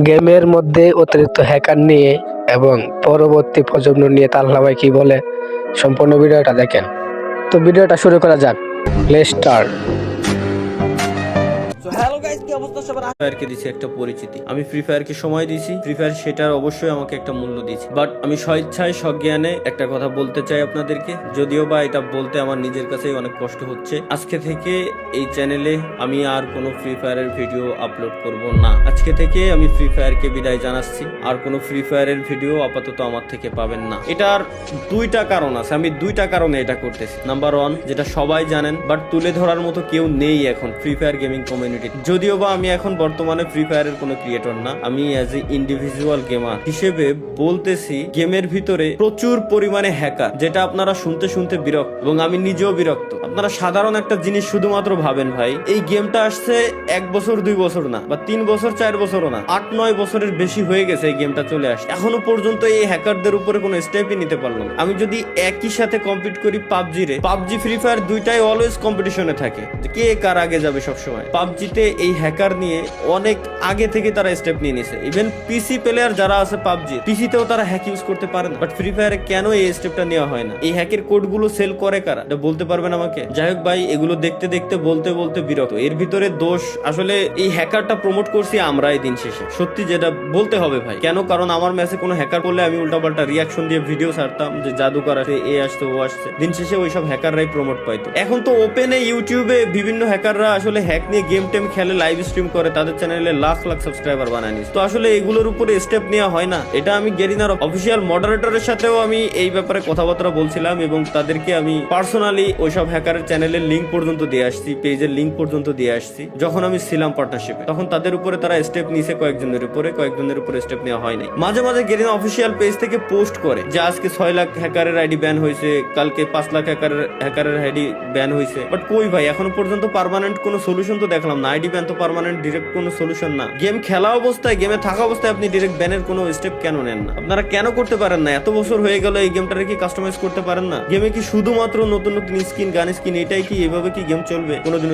গেমের মধ্যে অতিরিক্ত হ্যাকার নিয়ে এবং পরবর্তী প্রজন্ম নিয়ে তাল্লা ভাই কি বলে সম্পূর্ণ ভিডিওটা দেখেন। তো ভিডিওটা শুরু করা যাক। Let's start. হ্যালো গাইস, কি অবস্থা সবার? ফায়ারকে দিছি একটা পরিচিতি, আমি ফ্রি ফায়ারকে সময় দিছি, ফ্রি ফায়ার সেটার অবশ্যই আমাকে একটা মূল্য দিয়েছে। বাট আমি স্বেচ্ছায় সজ্ঞানে একটা কথা বলতে চাই আপনাদেরকে, যদিও বা এটা বলতে আমার নিজের কাছেই অনেক কষ্ট হচ্ছে। আজকে থেকে এই চ্যানেলে আমি আর কোনো ফ্রি ফায়ারের ভিডিও আপলোড করব না। আজকে থেকে আমি ফ্রি ফায়ারকে বিদায় জানাচ্ছি। আর কোনো ফ্রি ফায়ারের ভিডিও আপাতত আমার থেকে পাবেন না। এটার দুইটা কারণ আছে, আমি দুইটা কারণে এটা করতেছি। নাম্বার ওয়ান, যেটা সবাই জানেন বাট তুলে ধরার মতো কেউ নেই এখন ফ্রি ফায়ার গেমিং কমিউনিটি। যদিও বা আমি এখন বর্তমানে ফ্রি ফায়ারের কোনো ক্রিয়েটর না, আমি অ্যাজ এ ইন্ডিভিজুয়াল গেমার হিসেবে বলতেছি, গেমের ভিতরে প্রচুর পরিমাণে হ্যাকার, যেটা আপনারা শুনতে শুনতে বিরক্ত এবং আমি নিজেও বিরক্ত। আপনারা সাধারণ একটা জিনিস শুধুমাত্র ভাবেন ভাই, এই গেমটা আসছে 1 বছর 2 বছর না, বা 3 বছর 4 বছরও না, 8-9 বছরের বেশি হয়ে গেছে এই গেমটা চলে আসছে। এখনো পর্যন্ত এই হ্যাকারদের উপরে কোনো স্টেপই নিতে পারলো না। আমি যদি একই সাথে কম্পিট করি পাবজি ফ্রি ফায়ার দুইটাই অলওয়েজ কম্পিটিশনে থাকে, কে কার আগে যাবে সবসময়। পাবজিতে এই হ্যাকার নিয়ে অনেক আগে থেকে তারা স্টেপ নিয়ে নিছে। ইভেন পিসি প্লেয়ার যারা আছে পাবজি, পিসিতেও তারা হ্যাক ইউজ করতে পারে না। বাট ফ্রি ফায়ারে কেন এই স্টেপটা নেওয়া হয় না? এই হ্যাকের কোডগুলো সেল করে কারা, এটা বলতে পারবেন আমাকে? যাই হোক ভাই, এগুলো দেখতে দেখতে বলতে বলতে বিরক্ত। এর ভিতরে দোষ আসলে এই হ্যাকারটা প্রমোট করছি আমরাই দিন শেষে, সত্যি যেটা বলতে হবে ভাই। কেন? কারণ আমার ম্যাচে কোনো হ্যাকার করলে আমি উল্টাপাল্টা রিয়াকশন দিয়ে ভিডিও ছাড়তাম যে জাদুকর আসে, এ আসছে, ও আসছে। দিন শেষে ওইসব হ্যাকাররাই প্রমোট পাইতো। এখন তো ওপেনে ইউটিউবে বিভিন্ন হ্যাকাররা আসলে হ্যাক নিয়ে গেম টেম খেলে, লাইভ স্ট্রিম করে, তাদের চ্যানেলে লাখ লাখ সাবস্ক্রাইবার বানায় নিচ্ছে। তো আসলে এগুলোর উপরে স্টেপ নেওয়া হয় না। এটা আমি গেরিনার অফিসিয়াল মডারেটরের সাথেও আমি এই ব্যাপারে কথাবার্তা বলছিলাম এবং তাদেরকে আমি পার্সোনালি ওইসব হ্যাকারের চ্যানেলের লিঙ্ক পর্যন্ত দিয়ে আসছি, পেজের লিঙ্ক পর্যন্ত দিয়ে আসছি। যখন আমি ছিলাম পার্টনারশিপে, তখন তাদের উপরে তারা স্টেপ নিছে, কয়েকজনের উপরে স্টেপ নেওয়া হয় নাই। মাঝে মাঝে গেরিনা অফিসিয়াল পেজ থেকে পোস্ট করে যে আজকে 6 লাখ হ্যাকারের আইডি ব্যান হয়েছে, কালকে 5 লাখ হ্যাকারের আইডি ব্যান হয়েছে। বাট কই ভাই, এখনো পর্যন্ত পার্মানেন্ট কোনো সলিউশন তো দেখলাম না। আইডি ব্যান তো পার্মানেন্ট ডিরেক্ট কোনো সলিউশন না। গেম খেলা অবস্থায়, গেমে থাকা অবস্থায় আপনি ডিরেক্ট ব্যানের কোনো স্টেপ কেন নেন না? আপনারা কেন করতে পারেন না? এত বছর হয়ে গেল, এই গেমটারে কি কাস্টমাইজ করতে পারেন না? গেমে কি শুধুমাত্র নতুন নতুন স্কিন, গান স্কিন, এটাই কি, এভাবে কি গেম চলবে কোনোদিন?